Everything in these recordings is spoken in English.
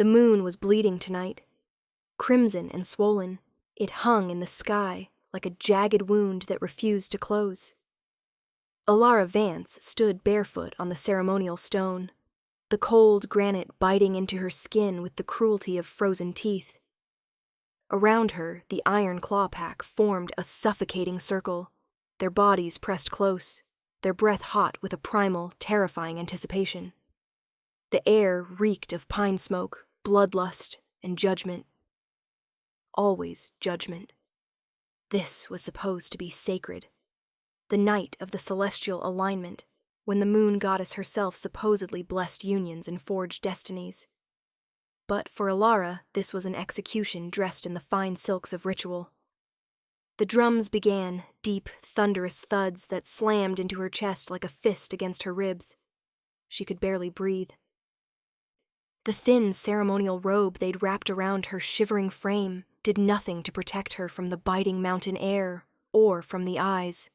The moon was bleeding tonight. Crimson and swollen, it hung in the sky like a jagged wound that refused to close. Elara Vance stood barefoot on the ceremonial stone, the cold granite biting into her skin with the cruelty of frozen teeth. Around her, the iron claw pack formed a suffocating circle, their bodies pressed close, their breath hot with a primal, terrifying anticipation. The air reeked of pine smoke, bloodlust, and judgment. Always judgment. This was supposed to be sacred. The night of the celestial alignment, when the moon goddess herself supposedly blessed unions and forged destinies. But for Elara, this was an execution dressed in the fine silks of ritual. The drums began, deep, thunderous thuds that slammed into her chest like a fist against her ribs. She could barely breathe. The thin ceremonial robe they'd wrapped around her shivering frame did nothing to protect her from the biting mountain air or from the eyes.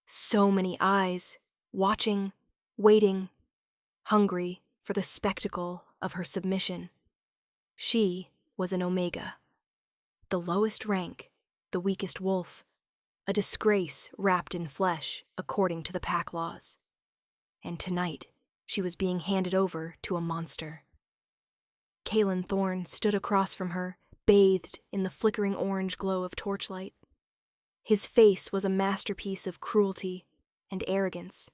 So many eyes, watching, waiting, hungry for the spectacle of her submission. She was an Omega. The lowest rank, the weakest wolf, a disgrace wrapped in flesh according to the pack laws. And tonight, she was being handed over to a monster. Caelan Thorne stood across from her, bathed in the flickering orange glow of torchlight. His face was a masterpiece of cruelty and arrogance.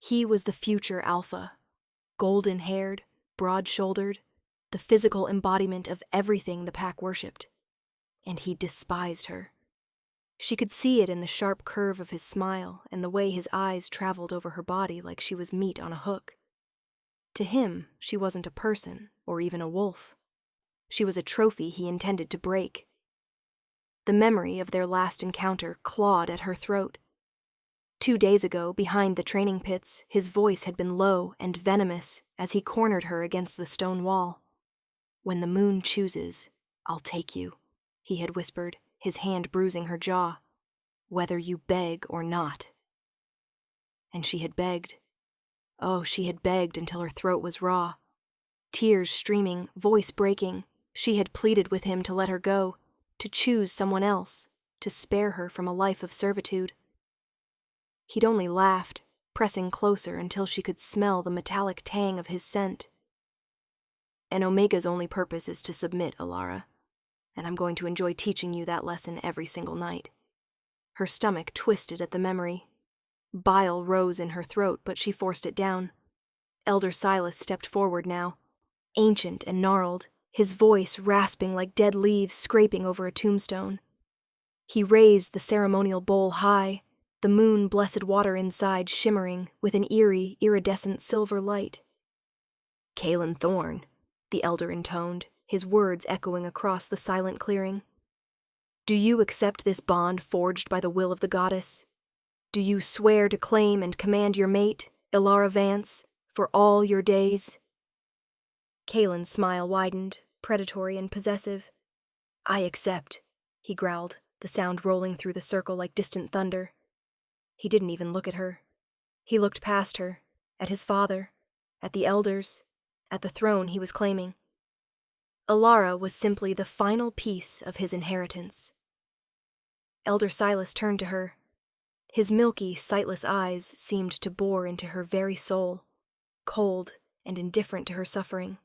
He was the future Alpha, golden-haired, broad-shouldered, the physical embodiment of everything the pack worshipped. And he despised her. She could see it in the sharp curve of his smile and the way his eyes traveled over her body like she was meat on a hook. To him, she wasn't a person or even a wolf. She was a trophy he intended to break. The memory of their last encounter clawed at her throat. 2 days ago, behind the training pits, his voice had been low and venomous as he cornered her against the stone wall. "When the moon chooses, I'll take you," he had whispered, his hand bruising her jaw. "Whether you beg or not." And she had begged. Oh, she had begged until her throat was raw. Tears streaming, voice breaking, she had pleaded with him to let her go, to choose someone else, to spare her from a life of servitude. He'd only laughed, pressing closer until she could smell the metallic tang of his scent. "An Omega's only purpose is to submit, Elara, and I'm going to enjoy teaching you that lesson every single night." Her stomach twisted at the memory. Bile rose in her throat, but she forced it down. Elder Silas stepped forward now, ancient and gnarled, his voice rasping like dead leaves scraping over a tombstone. He raised the ceremonial bowl high, the moon-blessed water inside shimmering with an eerie, iridescent silver light. "Caelan Thorne," the elder intoned, his words echoing across the silent clearing. "Do you accept this bond forged by the will of the goddess? Do you swear to claim and command your mate, Elara Vance, for all your days?" Caelan's smile widened, predatory and possessive. "I accept," he growled, the sound rolling through the circle like distant thunder. He didn't even look at her. He looked past her, at his father, at the elders, at the throne he was claiming. Elara was simply the final piece of his inheritance. Elder Silas turned to her. His milky, sightless eyes seemed to bore into her very soul, cold and indifferent to her suffering.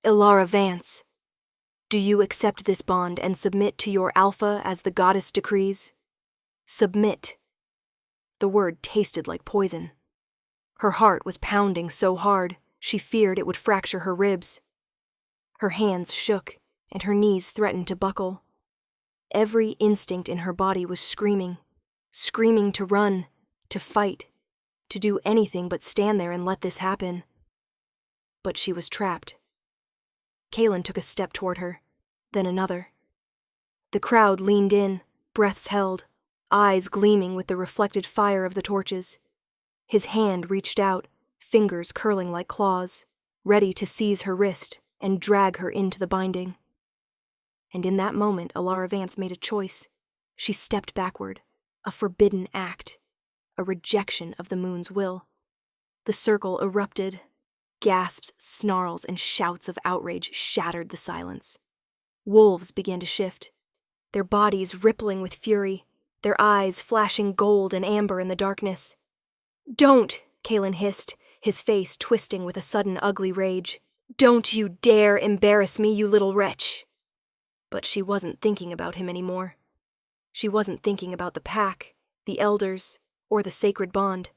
"Elara Vance, do you accept this bond and submit to your Alpha as the goddess decrees? Submit." The word tasted like poison. Her heart was pounding so hard, she feared it would fracture her ribs. Her hands shook, and her knees threatened to buckle. Every instinct in her body was screaming to run, to fight, to do anything but stand there and let this happen. But she was trapped. Caelan took a step toward her, then another. The crowd leaned in, breaths held, eyes gleaming with the reflected fire of the torches. His hand reached out, fingers curling like claws, ready to seize her wrist and drag her into the binding. And in that moment, Elara Vance made a choice. She stepped backward, a forbidden act, a rejection of the moon's will. The circle erupted. Gasps, snarls, and shouts of outrage shattered the silence. Wolves began to shift, their bodies rippling with fury, their eyes flashing gold and amber in the darkness. "Don't!" Kalen hissed, his face twisting with a sudden ugly rage. "Don't you dare embarrass me, you little wretch!" But she wasn't thinking about him anymore. She wasn't thinking about the pack, the elders, or the sacred bond.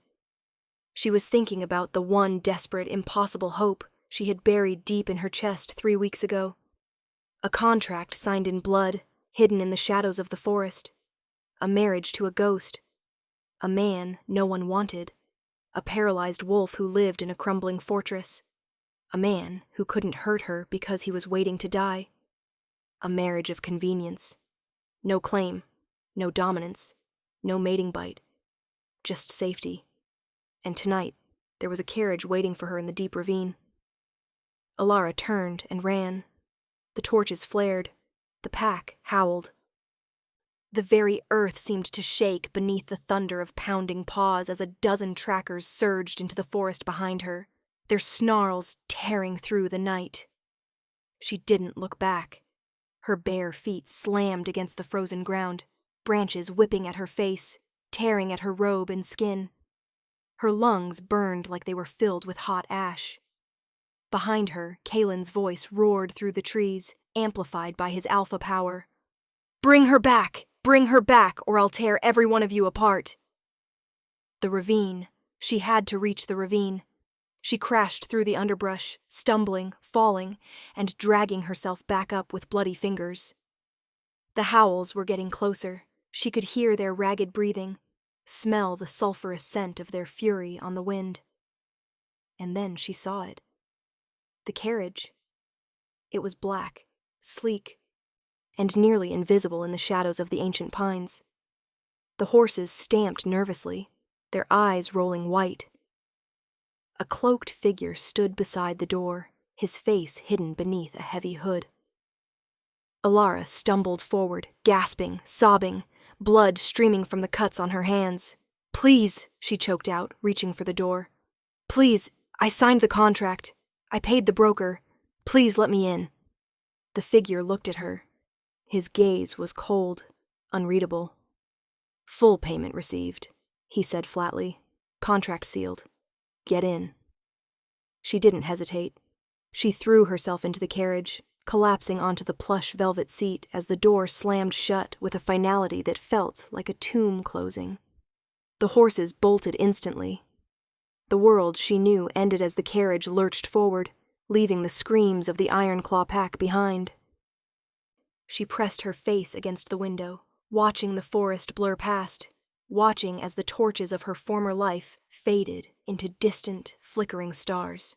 She was thinking about the one desperate, impossible hope she had buried deep in her chest 3 weeks ago. A contract signed in blood, hidden in the shadows of the forest. A marriage to a ghost. A man no one wanted. A paralyzed wolf who lived in a crumbling fortress. A man who couldn't hurt her because he was waiting to die. A marriage of convenience. No claim, no dominance, no mating bite. Just safety. And tonight, there was a carriage waiting for her in the deep ravine. Elara turned and ran. The torches flared. The pack howled. The very earth seemed to shake beneath the thunder of pounding paws as a dozen trackers surged into the forest behind her, their snarls tearing through the night. She didn't look back. Her bare feet slammed against the frozen ground, branches whipping at her face, tearing at her robe and skin. Her lungs burned like they were filled with hot ash. Behind her, Kalen's voice roared through the trees, amplified by his alpha power. "Bring her back! Bring her back, or I'll tear every one of you apart!" The ravine. She had to reach the ravine. She crashed through the underbrush, stumbling, falling, and dragging herself back up with bloody fingers. The howls were getting closer. She could hear their ragged breathing, smell the sulphurous scent of their fury on the wind. And then she saw it. The carriage. It was black, sleek, and nearly invisible in the shadows of the ancient pines. The horses stamped nervously, their eyes rolling white. A cloaked figure stood beside the door, his face hidden beneath a heavy hood. Elara stumbled forward, gasping, sobbing, blood streaming from the cuts on her hands. "Please," she choked out, reaching for the door. "Please, I signed the contract. I paid the broker. Please let me in." The figure looked at her. His gaze was cold, unreadable. "Full payment received," he said flatly. "Contract sealed. Get in." She didn't hesitate. She threw herself into the carriage, collapsing onto the plush velvet seat as the door slammed shut with a finality that felt like a tomb closing. The horses bolted instantly. The world she knew ended as the carriage lurched forward, leaving the screams of the Ironclaw pack behind. She pressed her face against the window, watching the forest blur past, watching as the torches of her former life faded into distant, flickering stars.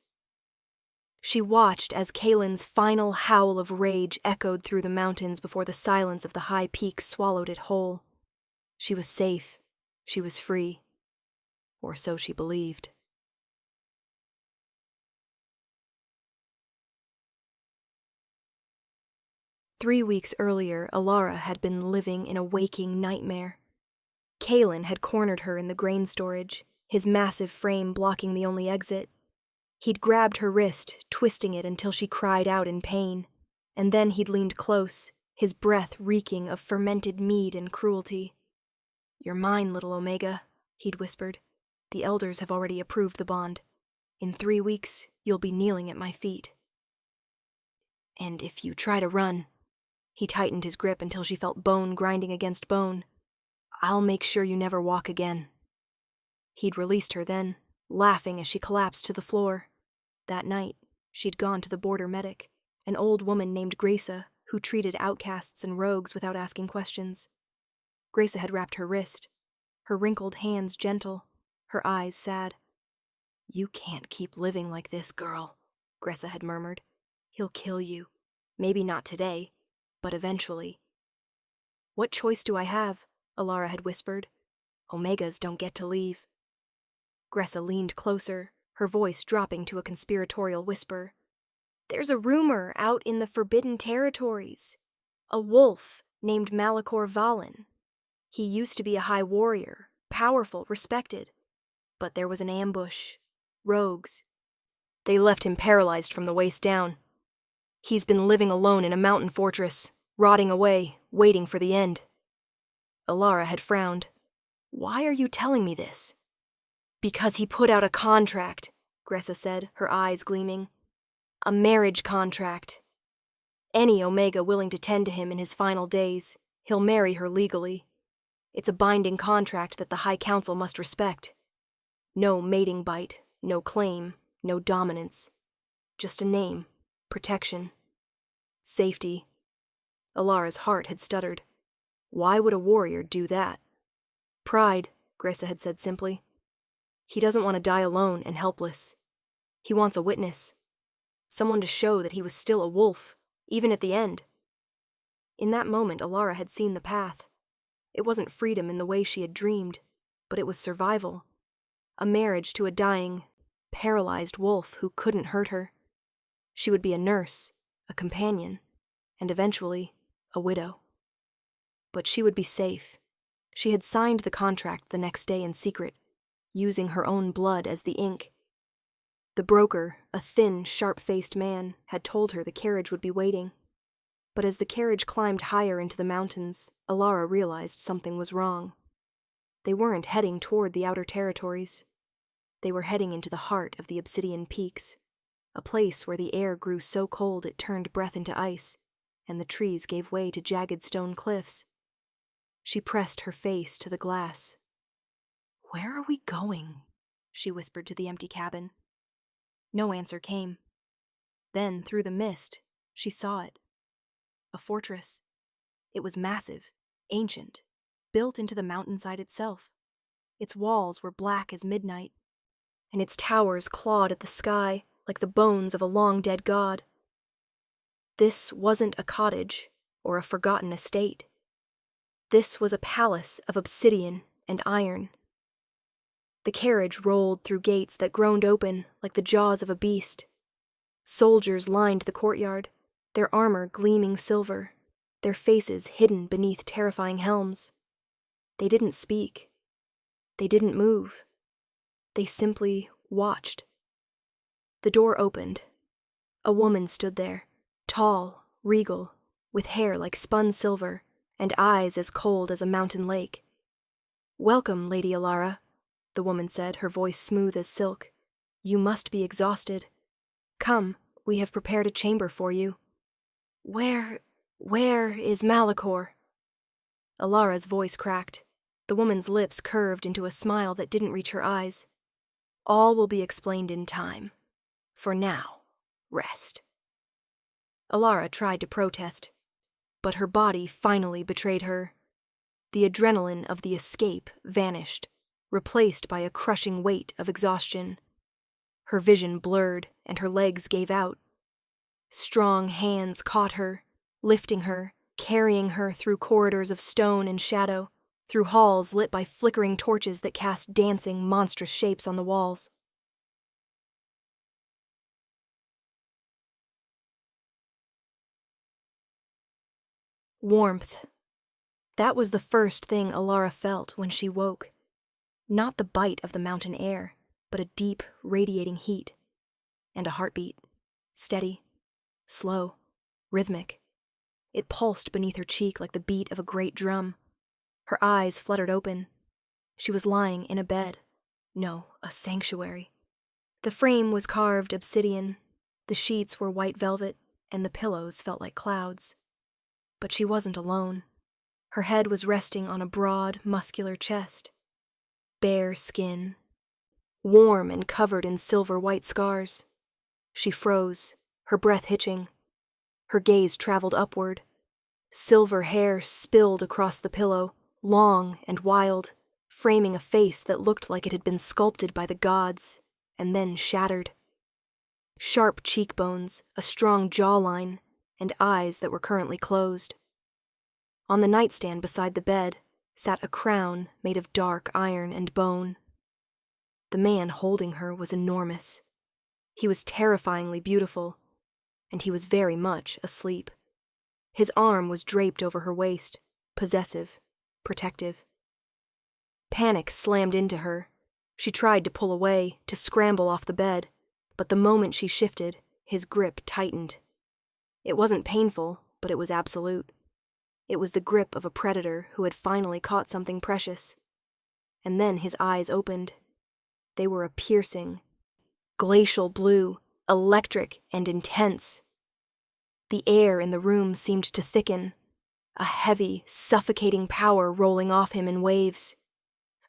She watched as Kalen's final howl of rage echoed through the mountains before the silence of the high peak swallowed it whole. She was safe. She was free. Or so she believed. Three weeks earlier, Elara had been living in a waking nightmare. Kalen had cornered her in the grain storage, his massive frame blocking the only exit. He'd grabbed her wrist, twisting it until she cried out in pain, and then he'd leaned close, his breath reeking of fermented mead and cruelty. "You're mine, little Omega," he'd whispered. "The elders have already approved the bond. In 3 weeks, you'll be kneeling at my feet. And if you try to run," he tightened his grip until she felt bone grinding against bone, "I'll make sure you never walk again." He'd released her then, laughing as she collapsed to the floor. That night, she'd gone to the border medic, an old woman named Grace, who treated outcasts and rogues without asking questions. Grace had wrapped her wrist, her wrinkled hands gentle, her eyes sad. "You can't keep living like this, girl," Grace had murmured. "He'll kill you. Maybe not today, but eventually." "What choice do I have?" Elara had whispered. "Omegas don't get to leave." Gressa leaned closer, her voice dropping to a conspiratorial whisper. "There's a rumor out in the Forbidden Territories. A wolf named Malachor Valen. He used to be a high warrior, powerful, respected. But there was an ambush. Rogues. They left him paralyzed from the waist down. He's been living alone in a mountain fortress, rotting away, waiting for the end. Elara had frowned. Why are you telling me this? Because he put out a contract, Gressa said, her eyes gleaming. A marriage contract. Any Omega willing to tend to him in his final days, he'll marry her legally. It's a binding contract that the High Council must respect. No mating bite, no claim, no dominance. Just a name, protection, safety. Alara's heart had stuttered. Why would a warrior do that? Pride, Gressa had said simply. He doesn't want to die alone and helpless. He wants a witness. Someone to show that he was still a wolf, even at the end. In that moment, Elara had seen the path. It wasn't freedom in the way she had dreamed, but it was survival. A marriage to a dying, paralyzed wolf who couldn't hurt her. She would be a nurse, a companion, and eventually, a widow. But she would be safe. She had signed the contract the next day in secret, using her own blood as the ink. The broker, a thin, sharp-faced man, had told her the carriage would be waiting. But as the carriage climbed higher into the mountains, Elara realized something was wrong. They weren't heading toward the outer territories. They were heading into the heart of the Obsidian Peaks, a place where the air grew so cold it turned breath into ice, and the trees gave way to jagged stone cliffs. She pressed her face to the glass. "Where are we going?" she whispered to the empty cabin. No answer came. Then, through the mist, she saw it. A fortress. It was massive, ancient, built into the mountainside itself. Its walls were black as midnight, and its towers clawed at the sky like the bones of a long-dead god. This wasn't a cottage or a forgotten estate. This was a palace of obsidian and iron. The carriage rolled through gates that groaned open like the jaws of a beast. Soldiers lined the courtyard, their armor gleaming silver, their faces hidden beneath terrifying helms. They didn't speak. They didn't move. They simply watched. The door opened. A woman stood there, tall, regal, with hair like spun silver and eyes as cold as a mountain lake. "Welcome, Lady Elara," the woman said, her voice smooth as silk. "You must be exhausted. Come, we have prepared a chamber for you." Where is Malachor?" Alara's voice cracked. The woman's lips curved into a smile that didn't reach her eyes. "All will be explained in time. For now, rest." Elara tried to protest, but her body finally betrayed her. The adrenaline of the escape vanished, replaced by a crushing weight of exhaustion. Her vision blurred, and her legs gave out. Strong hands caught her, lifting her, carrying her through corridors of stone and shadow, through halls lit by flickering torches that cast dancing, monstrous shapes on the walls. Warmth. That was the first thing Elara felt when she woke. Not the bite of the mountain air, but a deep, radiating heat. And a heartbeat. Steady, slow, rhythmic. It pulsed beneath her cheek like the beat of a great drum. Her eyes fluttered open. She was lying in a bed. No, a sanctuary. The frame was carved obsidian, the sheets were white velvet, and the pillows felt like clouds. But she wasn't alone. Her head was resting on a broad, muscular chest. Bare skin. Warm and covered in silver-white scars. She froze, her breath hitching. Her gaze traveled upward. Silver hair spilled across the pillow, long and wild, framing a face that looked like it had been sculpted by the gods, and then shattered. Sharp cheekbones, a strong jawline, and eyes that were currently closed. On the nightstand beside the bed sat a crown made of dark iron and bone. The man holding her was enormous. He was terrifyingly beautiful, and he was very much asleep. His arm was draped over her waist, possessive, protective. Panic slammed into her. She tried to pull away, to scramble off the bed, but the moment she shifted, his grip tightened. It wasn't painful, but it was absolute. It was the grip of a predator who had finally caught something precious. And then his eyes opened. They were a piercing, glacial blue, electric and intense. The air in the room seemed to thicken, a heavy, suffocating power rolling off him in waves.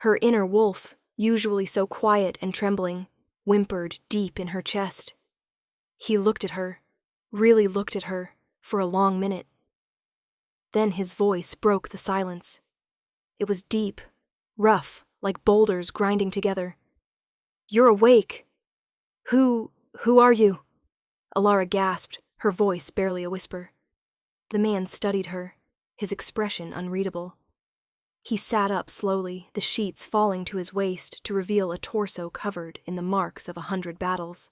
Her inner wolf, usually so quiet and trembling, whimpered deep in her chest. He looked at her, really looked at her, for a long minute. Then his voice broke the silence. It was deep, rough, like boulders grinding together. "You're awake! Who are you?" Elara gasped, her voice barely a whisper. The man studied her, his expression unreadable. He sat up slowly, the sheets falling to his waist to reveal a torso covered in the marks of 100 battles.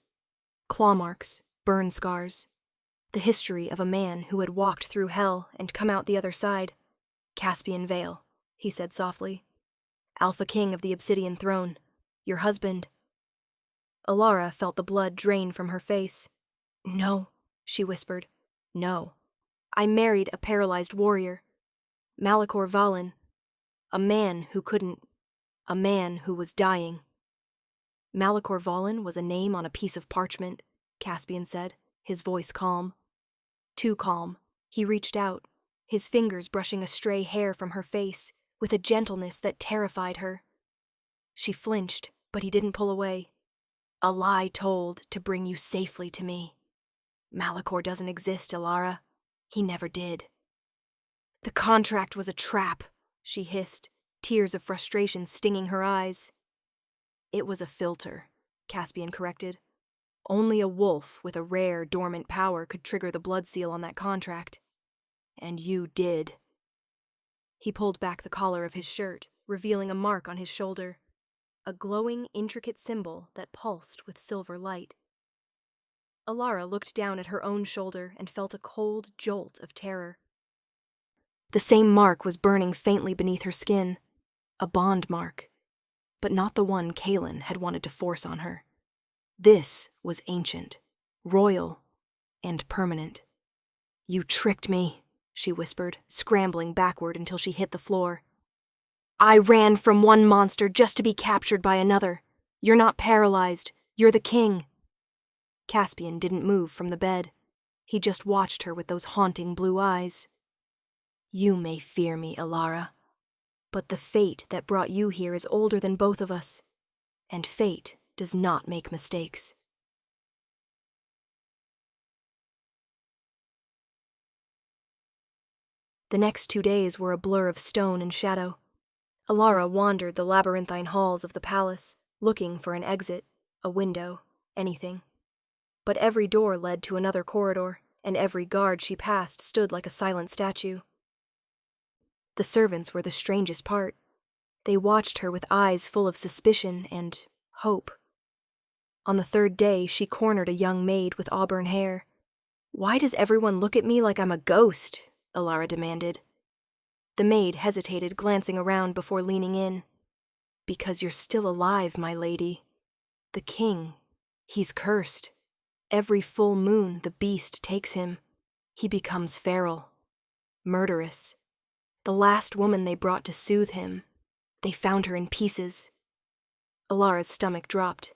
Claw marks, burn scars. The history of a man who had walked through hell and come out the other side. "Caspian Veil," he said softly. "Alpha King of the Obsidian Throne. Your husband." Elara felt the blood drain from her face. "No," she whispered. "No. I married a paralyzed warrior. Malachor Valen. A man who was dying." Malachor Valen was a name on a piece of parchment, Caspian said, his voice calm. Too calm, he reached out, his fingers brushing a stray hair from her face, with a gentleness that terrified her. She flinched, but he didn't pull away. "A lie told to bring you safely to me. Malachor doesn't exist, Elara. He never did." "The contract was a trap," she hissed, tears of frustration stinging her eyes. "It was a filter," Caspian corrected. "Only a wolf with a rare, dormant power could trigger the blood seal on that contract. And you did." He pulled back the collar of his shirt, revealing a mark on his shoulder, a glowing, intricate symbol that pulsed with silver light. Elara looked down at her own shoulder and felt a cold jolt of terror. The same mark was burning faintly beneath her skin, a bond mark, but not the one Kaelin had wanted to force on her. This was ancient, royal, and permanent. "You tricked me," she whispered, scrambling backward until she hit the floor. "I ran from one monster just to be captured by another. You're not paralyzed. You're the king." Caspian didn't move from the bed. He just watched her with those haunting blue eyes. "You may fear me, Elara, but the fate that brought you here is older than both of us, and fate does not make mistakes." The next 2 days were a blur of stone and shadow. Elara wandered the labyrinthine halls of the palace, looking for an exit, a window, anything. But every door led to another corridor, and every guard she passed stood like a silent statue. The servants were the strangest part. They watched her with eyes full of suspicion and hope. On the 3rd day, she cornered a young maid with auburn hair. "Why does everyone look at me like I'm a ghost?" Elara demanded. The maid hesitated, glancing around before leaning in. "Because you're still alive, my lady. The king, he's cursed. Every full moon, the beast takes him. He becomes feral, murderous. The last woman they brought to soothe him, they found her in pieces." Alara's stomach dropped.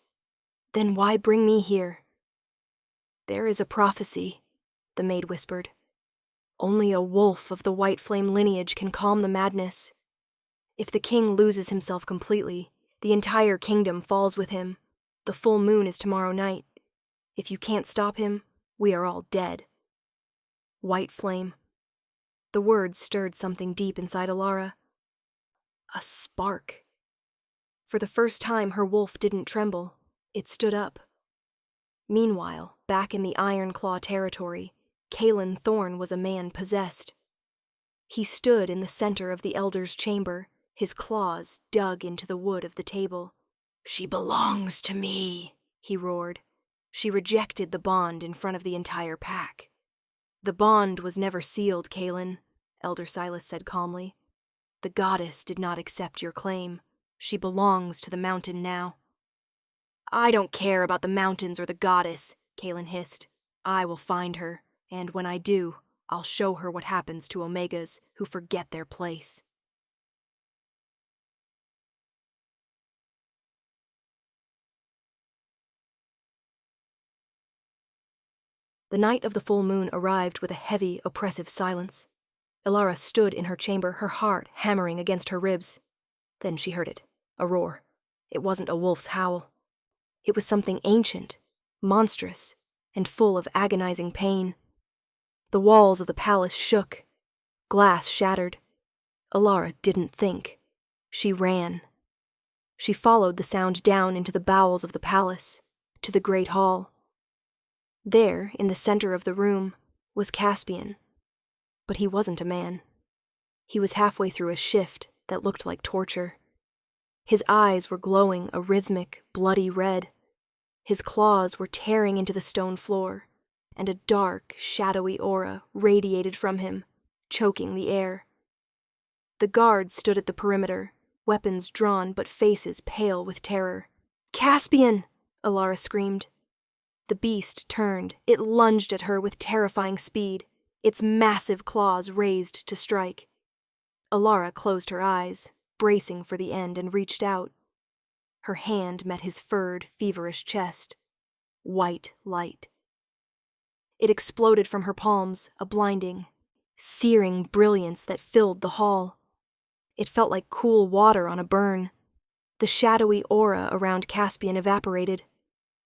"Then why bring me here?" "There is a prophecy," the maid whispered. "Only a wolf of the white flame lineage can calm the madness. If the king loses himself completely, the entire kingdom falls with him. The full moon is tomorrow night. If you can't stop him, we are all dead." White flame. The words stirred something deep inside Elara. A spark. For the first time, her wolf didn't tremble. It stood up. Meanwhile, back in the Iron Claw territory, Kaelin Thorne was a man possessed. He stood in the center of the Elder's chamber, his claws dug into the wood of the table. "She belongs to me," he roared. "She rejected the bond in front of the entire pack." "The bond was never sealed, Kaelin," Elder Silas said calmly. "The goddess did not accept your claim. She belongs to the mountain now." I don't care about the mountains or the goddess, Kaelin hissed. I will find her, and when I do, I'll show her what happens to Omegas who forget their place. The night of the full moon arrived with a heavy, oppressive silence. Elara stood in her chamber, her heart hammering against her ribs. Then she heard it, a roar. It wasn't a wolf's howl. It was something ancient, monstrous, and full of agonizing pain. The walls of the palace shook. Glass shattered. Elara didn't think. She ran. She followed the sound down into the bowels of the palace, to the great hall. There, in the center of the room, was Caspian. But he wasn't a man. He was halfway through a shift that looked like torture. His eyes were glowing a rhythmic, bloody red. His claws were tearing into the stone floor, and a dark, shadowy aura radiated from him, choking the air. The guards stood at the perimeter, weapons drawn but faces pale with terror. "Caspian!" Elara screamed. The beast turned. It lunged at her with terrifying speed, its massive claws raised to strike. Elara closed her eyes, bracing for the end, and reached out. Her hand met his furred, feverish chest. White light. It exploded from her palms, a blinding, searing brilliance that filled the hall. It felt like cool water on a burn. The shadowy aura around Caspian evaporated.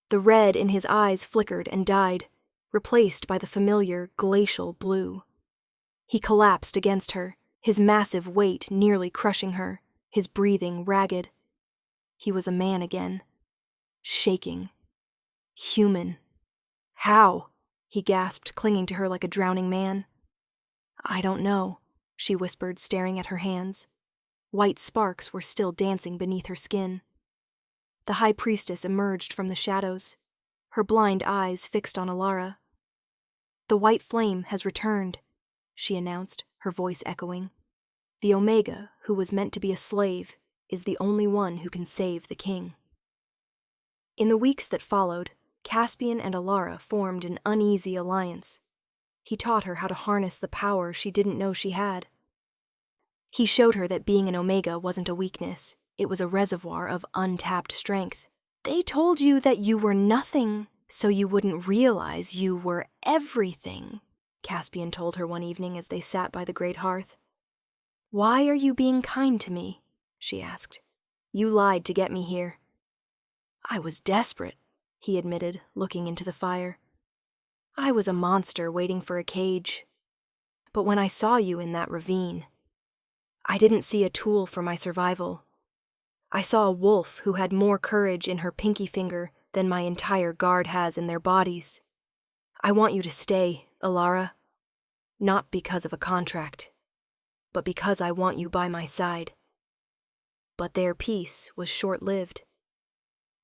The red in his eyes flickered and died, replaced by the familiar glacial blue. He collapsed against her, his massive weight nearly crushing her, his breathing ragged. He was a man again. Shaking. Human. "How?" he gasped, clinging to her like a drowning man. "I don't know," she whispered, staring at her hands. White sparks were still dancing beneath her skin. The high priestess emerged from the shadows, her blind eyes fixed on Elara. "The white flame has returned," she announced, her voice echoing. "The Omega, who was meant to be a slave, is the only one who can save the king." In the weeks that followed, Caspian and Elara formed an uneasy alliance. He taught her how to harness the power she didn't know she had. He showed her that being an Omega wasn't a weakness. It was a reservoir of untapped strength. "They told you that you were nothing, so you wouldn't realize you were everything," Caspian told her one evening as they sat by the great hearth. "Why are you being kind to me?" she asked. "You lied to get me here." "I was desperate," he admitted, looking into the fire. "I was a monster waiting for a cage. But when I saw you in that ravine, I didn't see a tool for my survival. I saw a wolf who had more courage in her pinky finger than my entire guard has in their bodies. I want you to stay, Elara. Not because of a contract, but because I want you by my side." But their peace was short-lived.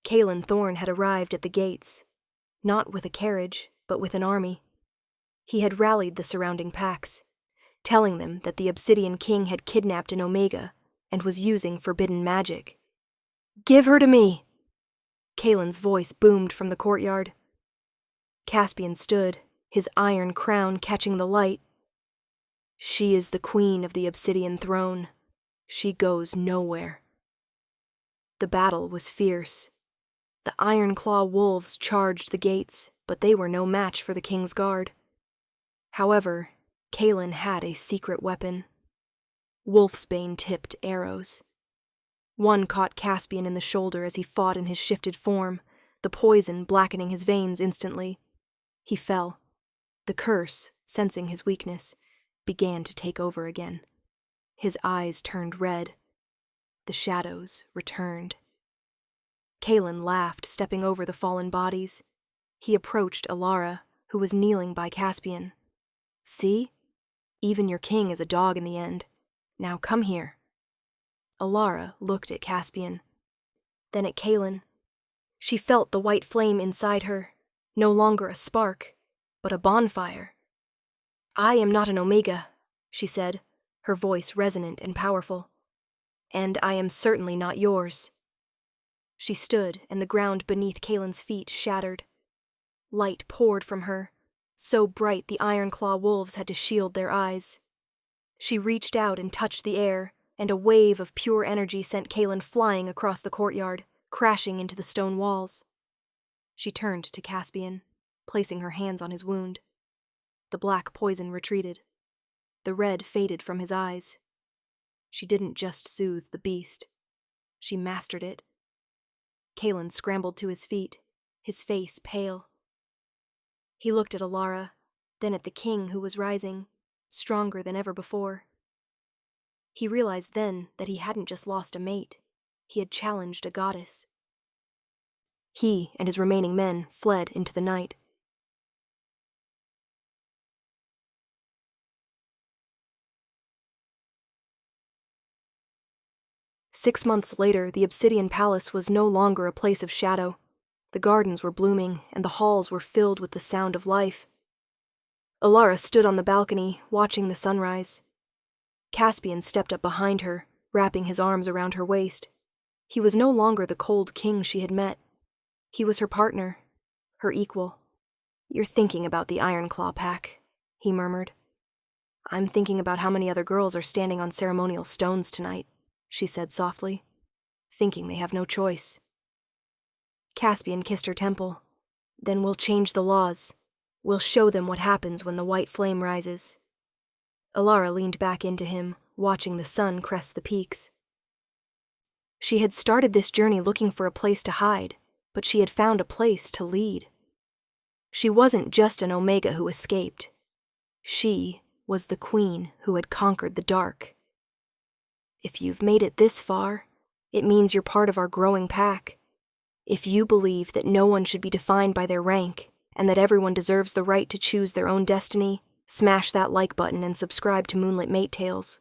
Kaelin Thorne had arrived at the gates, not with a carriage, but with an army. He had rallied the surrounding packs, telling them that the Obsidian King had kidnapped an Omega and was using forbidden magic. "Give her to me!" Kaelin's voice boomed from the courtyard. Caspian stood, his iron crown catching the light. "She is the queen of the Obsidian Throne. She goes nowhere." The battle was fierce. The Ironclaw wolves charged the gates, but they were no match for the king's guard. However, Kaelin had a secret weapon. Wolfsbane-tipped arrows. One caught Caspian in the shoulder as he fought in his shifted form, the poison blackening his veins instantly. He fell. The curse, sensing his weakness, began to take over again. His eyes turned red. The shadows returned. Kaelin laughed, stepping over the fallen bodies. He approached Elara, who was kneeling by Caspian. "See? Even your king is a dog in the end. Now come here." Elara looked at Caspian, then at Kaelin. She felt the white flame inside her, no longer a spark, but a bonfire. "I am not an Omega," she said, her voice resonant and powerful. "And I am certainly not yours." She stood, and the ground beneath Kaelin's feet shattered. Light poured from her, so bright the iron-claw wolves had to shield their eyes. She reached out and touched the air, and a wave of pure energy sent Caelin flying across the courtyard, crashing into the stone walls. She turned to Caspian, placing her hands on his wound. The black poison retreated. The red faded from his eyes. She didn't just soothe the beast. She mastered it. Caelin scrambled to his feet, his face pale. He looked at Elara, then at the king who was rising, stronger than ever before. He realized then that he hadn't just lost a mate. He had challenged a goddess. He and his remaining men fled into the night. Six months later, the Obsidian Palace was no longer a place of shadow. The gardens were blooming, and the halls were filled with the sound of life. Elara stood on the balcony, watching the sunrise. Caspian stepped up behind her, wrapping his arms around her waist. He was no longer the cold king she had met. He was her partner, her equal. "You're thinking about the Ironclaw pack," he murmured. "I'm thinking about how many other girls are standing on ceremonial stones tonight," she said softly, thinking they have no choice. Caspian kissed her temple. "Then we'll change the laws. We'll show them what happens when the white flame rises." Elara leaned back into him, watching the sun crest the peaks. She had started this journey looking for a place to hide, but she had found a place to lead. She wasn't just an Omega who escaped. She was the queen who had conquered the dark. If you've made it this far, it means you're part of our growing pack. If you believe that no one should be defined by their rank, and that everyone deserves the right to choose their own destiny, smash that like button and subscribe to Moonlit Mate Tales.